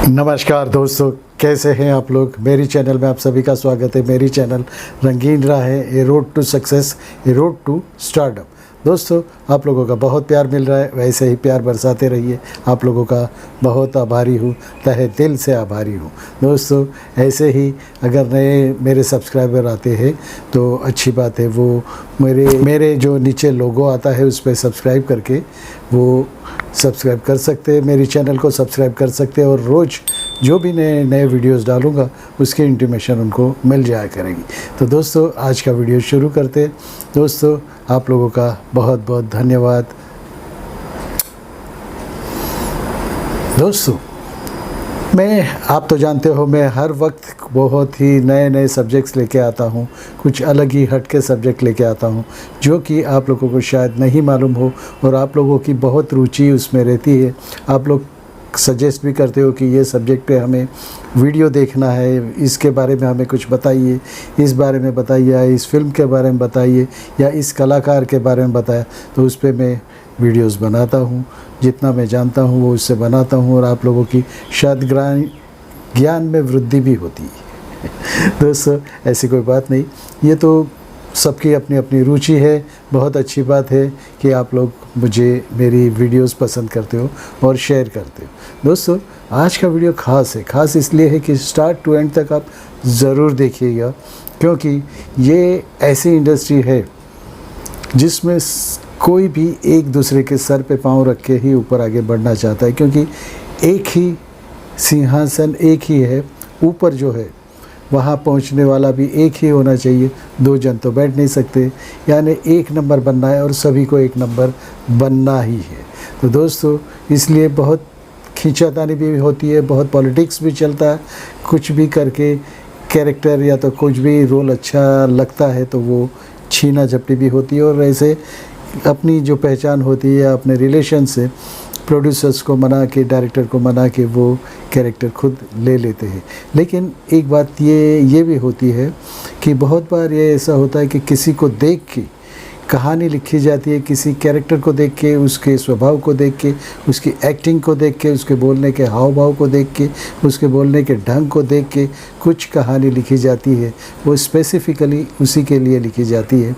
नमस्कार दोस्तों, कैसे हैं आप लोग। मेरी चैनल में आप सभी का स्वागत है। मेरी चैनल रंगीन राह है, a road to success, a road to stardom. दोस्तों, आप लोगों का बहुत प्यार मिल रहा है, वैसे ही प्यार बरसाते रहिए। आप लोगों का बहुत आभारी हूँ, तहे दिल से आभारी हूँ। दोस्तों, ऐसे ही अगर नए मेरे सब्सक्राइबर आते हैं तो अच्छी बात है। वो मेरे जो नीचे लोगो आता है उस पर सब्सक्राइब करके वो सब्सक्राइब कर सकते हैं, मेरी चैनल को सब्सक्राइब कर सकते हैं और रोज़ जो भी नए वीडियोस डालूंगा उसकी इंटीमेशन उनको मिल जाया करेगी। तो दोस्तों, आज का वीडियो शुरू करते हैं। दोस्तों, आप लोगों का बहुत बहुत धन्यवाद। दोस्तों, आप तो जानते हो मैं हर वक्त बहुत ही नए सब्जेक्ट्स लेके आता हूँ, कुछ अलग ही हट के सब्जेक्ट लेके आता हूँ जो कि आप लोगों को शायद नहीं मालूम हो और आप लोगों की बहुत रुचि उसमें रहती है। आप लोग सजेस्ट भी करते हो कि ये सब्जेक्ट पे हमें वीडियो देखना है, इसके बारे में हमें कुछ बताइए, इस बारे में बताइए, इस फिल्म के बारे में बताइए या इस कलाकार के बारे में बताया। तो उस पर मैं वीडियोस बनाता हूँ, जितना मैं जानता हूँ वो उससे बनाता हूँ और आप लोगों की शायद ज्ञान में वृद्धि भी होती है। दोस्तों, ऐसी कोई बात नहीं, ये तो सबकी अपनी अपनी रुचि है। बहुत अच्छी बात है कि आप लोग मेरी वीडियोस पसंद करते हो और शेयर करते हो। दोस्तों, आज का वीडियो ख़ास है। ख़ास इसलिए है कि स्टार्ट टू एंड तक आप ज़रूर देखिएगा, क्योंकि ये ऐसी इंडस्ट्री है जिसमें कोई भी एक दूसरे के सर पे पाँव रख के ही ऊपर आगे बढ़ना चाहता है, क्योंकि एक ही सिंहासन एक ही है। ऊपर जो है वहाँ पहुँचने वाला भी एक ही होना चाहिए, दो जन तो बैठ नहीं सकते। यानी एक नंबर बनना है और सभी को एक नंबर बनना ही है। तो दोस्तों, इसलिए बहुत खींचातानी भी होती है, बहुत पॉलिटिक्स भी चलता है। कुछ भी करके कैरेक्टर या तो कुछ भी रोल अच्छा लगता है तो वो छीना झपटी भी होती है और ऐसे अपनी जो पहचान होती है अपने रिलेशन से प्रोड्यूसर्स को मना के, डायरेक्टर को मना के वो कैरेक्टर खुद ले लेते हैं। लेकिन एक बात ये भी होती है कि बहुत बार ये ऐसा होता है कि किसी को देख के कहानी लिखी जाती है, किसी कैरेक्टर को देख के, उसके स्वभाव को देख के, उसकी एक्टिंग को देख के, उसके बोलने के हाव भाव को देख के, उसके बोलने के ढंग को देख के कुछ कहानी लिखी जाती है। वो स्पेसिफ़िकली उसी के लिए लिखी जाती है,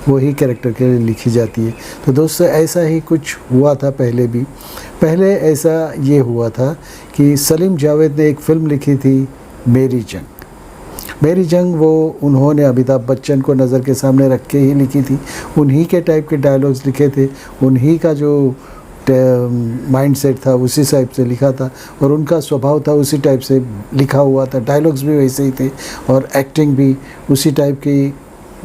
वही कैरेक्टर के लिए लिखी जाती है। तो दोस्तों, ऐसा ही कुछ हुआ था पहले ऐसा ये हुआ था कि सलीम जावेद ने एक फ़िल्म लिखी थी मेरी जंग। वो उन्होंने अमिताभ बच्चन को नज़र के सामने रख के ही लिखी थी। उन्हीं के टाइप के डायलॉग्स लिखे थे, उन्हीं का जो माइंडसेट था उसी टाइप से लिखा था और उनका स्वभाव था उसी टाइप से लिखा हुआ था। डायलॉग्स भी वैसे ही थे और एक्टिंग भी उसी टाइप की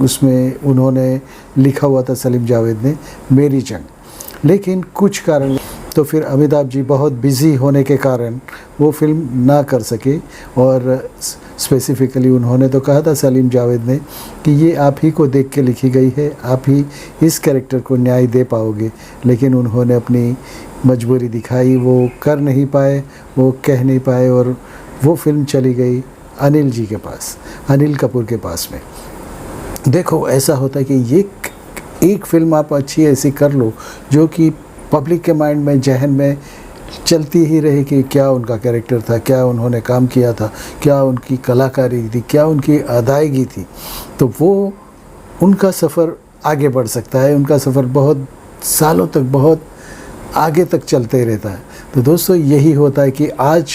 उसमें उन्होंने लिखा हुआ था सलीम जावेद ने, मेरी जंग। लेकिन कुछ कारण तो फिर अमिताभ जी बहुत बिज़ी होने के कारण वो फिल्म ना कर सके और स्पेसिफ़िकली उन्होंने तो कहा था सलीम जावेद ने कि ये आप ही को देख के लिखी गई है, आप ही इस कैरेक्टर को न्याय दे पाओगे। लेकिन उन्होंने अपनी मजबूरी दिखाई, वो कर नहीं पाए, वो कह नहीं पाए और वो फिल्म चली गई अनिल जी के पास, अनिल कपूर के पास में। देखो, ऐसा होता है कि ये एक फ़िल्म आप अच्छी ऐसी कर लो जो कि पब्लिक के माइंड में, जहन में चलती ही रहे कि क्या उनका कैरेक्टर था, क्या उन्होंने काम किया था, क्या उनकी कलाकारी थी, क्या उनकी अदायगी थी। तो वो उनका सफ़र आगे बढ़ सकता है, उनका सफ़र बहुत सालों तक, बहुत आगे तक चलते रहता है। तो दोस्तों, यही होता है कि आज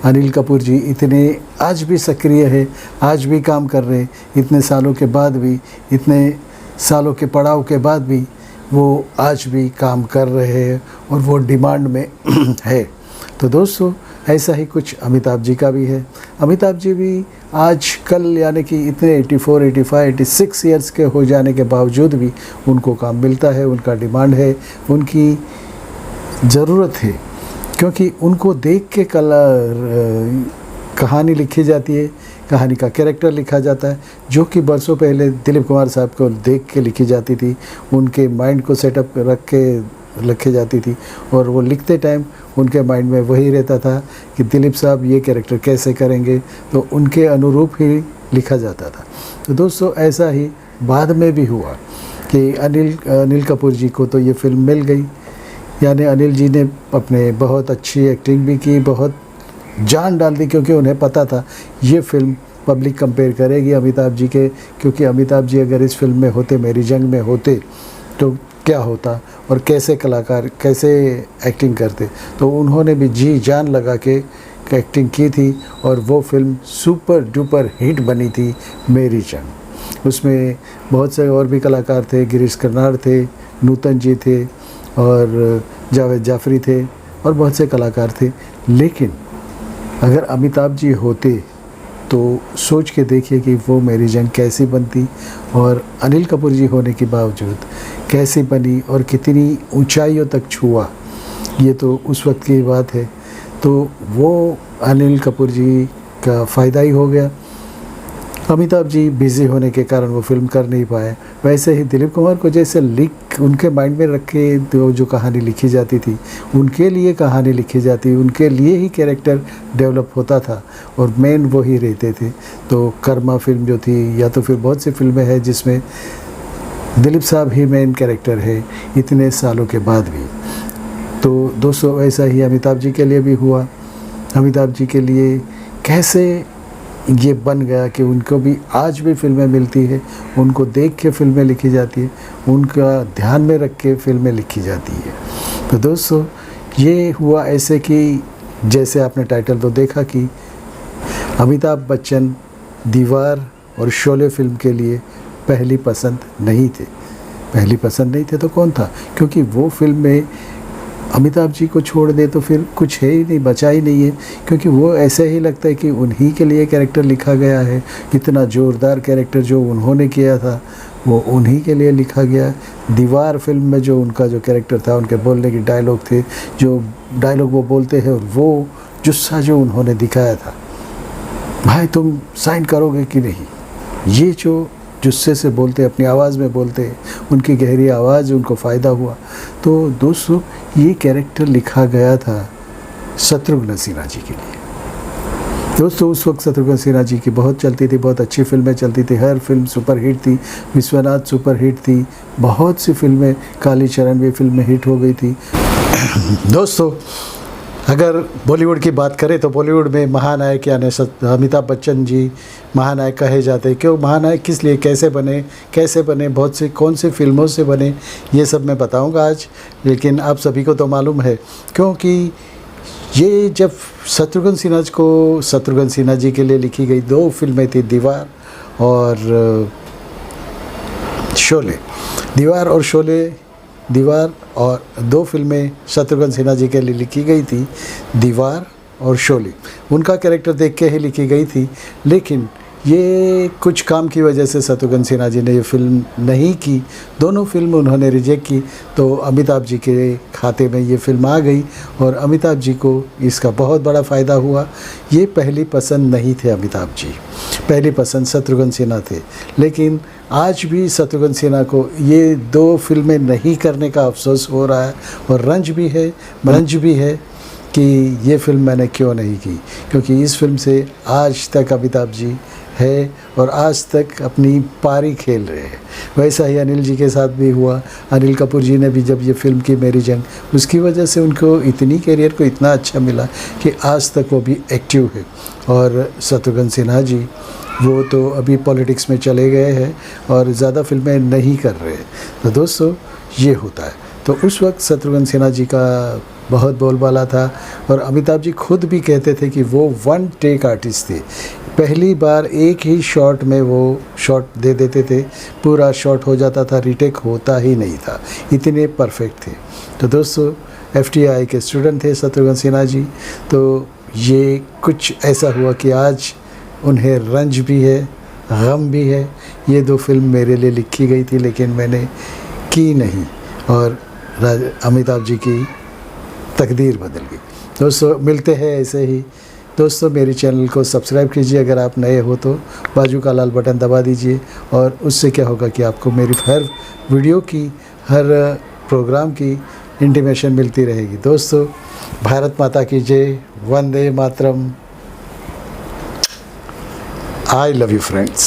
अनिल कपूर जी इतने आज भी सक्रिय है, आज भी काम कर रहे हैं, इतने सालों के बाद भी, इतने सालों के पड़ाव के बाद भी वो आज भी काम कर रहे हैं और वो डिमांड में है। तो दोस्तों, ऐसा ही कुछ अमिताभ जी का भी है। अमिताभ जी भी आज कल यानी कि इतने 84, 85, 86 ईयर्स के हो जाने के बावजूद भी उनको काम मिलता है, उनका डिमांड है, उनकी ज़रूरत है, क्योंकि उनको देख के कहानी लिखी जाती है, कहानी का कैरेक्टर लिखा जाता है, जो कि बरसों पहले दिलीप कुमार साहब को देख के लिखी जाती थी, उनके माइंड को सेटअप रख के लिखी जाती थी और वो लिखते टाइम उनके माइंड में वही रहता था कि दिलीप साहब ये कैरेक्टर कैसे करेंगे, तो उनके अनुरूप ही लिखा जाता था। तो दोस्तों, ऐसा ही बाद में भी हुआ कि अनिल कपूर जी को तो ये फिल्म मिल गई, यानी अनिल जी ने अपने बहुत अच्छी एक्टिंग भी की, बहुत जान डाल दी, क्योंकि उन्हें पता था ये फ़िल्म पब्लिक कंपेयर करेगी अमिताभ जी के, क्योंकि अमिताभ जी अगर इस फिल्म में होते, मेरी जंग में होते, तो क्या होता और कैसे कलाकार कैसे एक्टिंग करते। तो उन्होंने भी जी जान लगा के एक्टिंग की थी और वो फिल्म सुपर डुपर हिट बनी थी, मेरी जंग। उसमें बहुत से और भी कलाकार थे, गिरीश कर्नाड थे, नूतन जी थे और जावेद जाफरी थे और बहुत से कलाकार थे। लेकिन अगर अमिताभ जी होते तो सोच के देखिए कि वो मेरी जंग कैसी बनती और अनिल कपूर जी होने के बावजूद कैसी बनी और कितनी ऊंचाइयों तक छुआ, ये तो उस वक्त की बात है। तो वो अनिल कपूर जी का फ़ायदा ही हो गया। अमिताभ जी बिज़ी होने के कारण वो फिल्म कर नहीं पाए। वैसे ही दिलीप कुमार को जैसे लिख उनके माइंड में रख के जो कहानी लिखी जाती थी, उनके लिए कहानी लिखी जाती, उनके लिए ही कैरेक्टर डेवलप होता था और मेन वो ही रहते थे। तो कर्मा फिल्म जो थी, या तो फिर बहुत सी फिल्में हैं जिसमें दिलीप साहब ही मेन कैरेक्टर है इतने सालों के बाद भी। तो दोस्तों ऐसा ही अमिताभ जी के लिए भी हुआ। अमिताभ जी के लिए कैसे ये बन गया कि उनको भी आज भी फिल्में मिलती है, उनको देख के फिल्में लिखी जाती है, उनका ध्यान में रख के फिल्में लिखी जाती है। तो दोस्तों ये हुआ ऐसे कि जैसे आपने टाइटल तो देखा कि अमिताभ बच्चन दीवार और शोले फिल्म के लिए पहली पसंद नहीं थे। पहली पसंद नहीं थे तो कौन था? क्योंकि वो फिल्म में अमिताभ जी को छोड़ दे तो फिर कुछ है ही नहीं, बचा ही नहीं है। क्योंकि वो ऐसे ही लगता है कि उन्हीं के लिए कैरेक्टर लिखा गया है, इतना ज़ोरदार कैरेक्टर जो उन्होंने किया था वो उन्हीं के लिए लिखा गया। दीवार फिल्म में जो उनका जो कैरेक्टर था, उनके बोलने के डायलॉग थे, जो डायलॉग वो बोलते हैं और वो जुस्सा जो उन्होंने दिखाया था, भाई तुम साइन करोगे कि नहीं, ये जो जुस्से से बोलते, अपनी आवाज़ में बोलते, उनकी गहरी आवाज़, उनको फ़ायदा हुआ। तो दोस्तों ये कैरेक्टर लिखा गया था शत्रुघ्न सिन्हा जी के लिए। दोस्तों उस वक्त शत्रुघ्न सिन्हा जी की बहुत चलती थी, बहुत अच्छी फिल्में चलती थी, हर फिल्म सुपर हिट थी। विश्वनाथ सुपर हिट थी, बहुत सी फिल्में, काली चरण भी फिल्म में हिट हो गई थी। दोस्तों अगर बॉलीवुड की बात करें तो बॉलीवुड में महानायक यानी अमिताभ बच्चन जी महानायक कहे जाते हैं। क्यों महानायक, किस लिए, कैसे बने, बहुत सी कौन सी फिल्मों से बने, ये सब मैं बताऊंगा आज। लेकिन आप सभी को तो मालूम है, क्योंकि ये जब शत्रुघ्न सिन्हा जी के लिए लिखी गई 2 फिल्में थी, दीवार और शोले। दीवार और 2 फिल्में शत्रुघ्न सिन्हा जी के लिए लिखी गई थी, दीवार और शोले। उनका कैरेक्टर देख के ही लिखी गई थी, लेकिन ये कुछ काम की वजह से शत्रुघ्न सिन्हा जी ने ये फिल्म नहीं की, दोनों फिल्म उन्होंने रिजेक्ट की। तो अमिताभ जी के खाते में ये फिल्म आ गई और अमिताभ जी को इसका बहुत बड़ा फ़ायदा हुआ। ये पहली पसंद नहीं थे अमिताभ जी, पहली पसंद शत्रुघ्न सिन्हा थे। लेकिन आज भी शत्रुघ्न सिन्हा को ये 2 फिल्में नहीं करने का अफसोस हो रहा है और रंज भी है कि ये फिल्म मैंने क्यों नहीं की, क्योंकि इस फिल्म से आज तक अमिताभ जी है और आज तक अपनी पारी खेल रहे हैं। वैसा ही अनिल जी के साथ भी हुआ। अनिल कपूर जी ने भी जब ये फिल्म की मेरी जंग, उसकी वजह से उनको इतनी कैरियर को इतना अच्छा मिला कि आज तक वो भी एक्टिव है। और शत्रुघ्न सिन्हा जी वो तो अभी पॉलिटिक्स में चले गए हैं और ज़्यादा फिल्में नहीं कर रहे। तो दोस्तों ये होता है। तो उस वक्त शत्रुघ्न सिन्हा जी का बहुत बोलबाला था और अमिताभ जी खुद भी कहते थे कि वो 1 टेक आर्टिस्ट थे। पहली बार एक ही शॉट में वो शॉट दे देते थे, पूरा शॉट हो जाता था, रीटेक होता ही नहीं था, इतने परफेक्ट थे। तो दोस्तों FTI के स्टूडेंट थे शत्रुघ्न सिन्हा जी। तो ये कुछ ऐसा हुआ कि आज उन्हें रंज भी है, गम भी है। ये 2 फिल्म मेरे लिए लिखी गई थी लेकिन मैंने की नहीं और अमिताभ जी की तकदीर बदल गई। दोस्तों मिलते हैं ऐसे ही। दोस्तों मेरे चैनल को सब्सक्राइब कीजिए, अगर आप नए हो तो बाजू का लाल बटन दबा दीजिए और उससे क्या होगा कि आपको मेरी हर वीडियो की, हर प्रोग्राम की इंटीमेशन मिलती रहेगी। दोस्तों भारत माता की जय, Vande Mataram. I love you friends.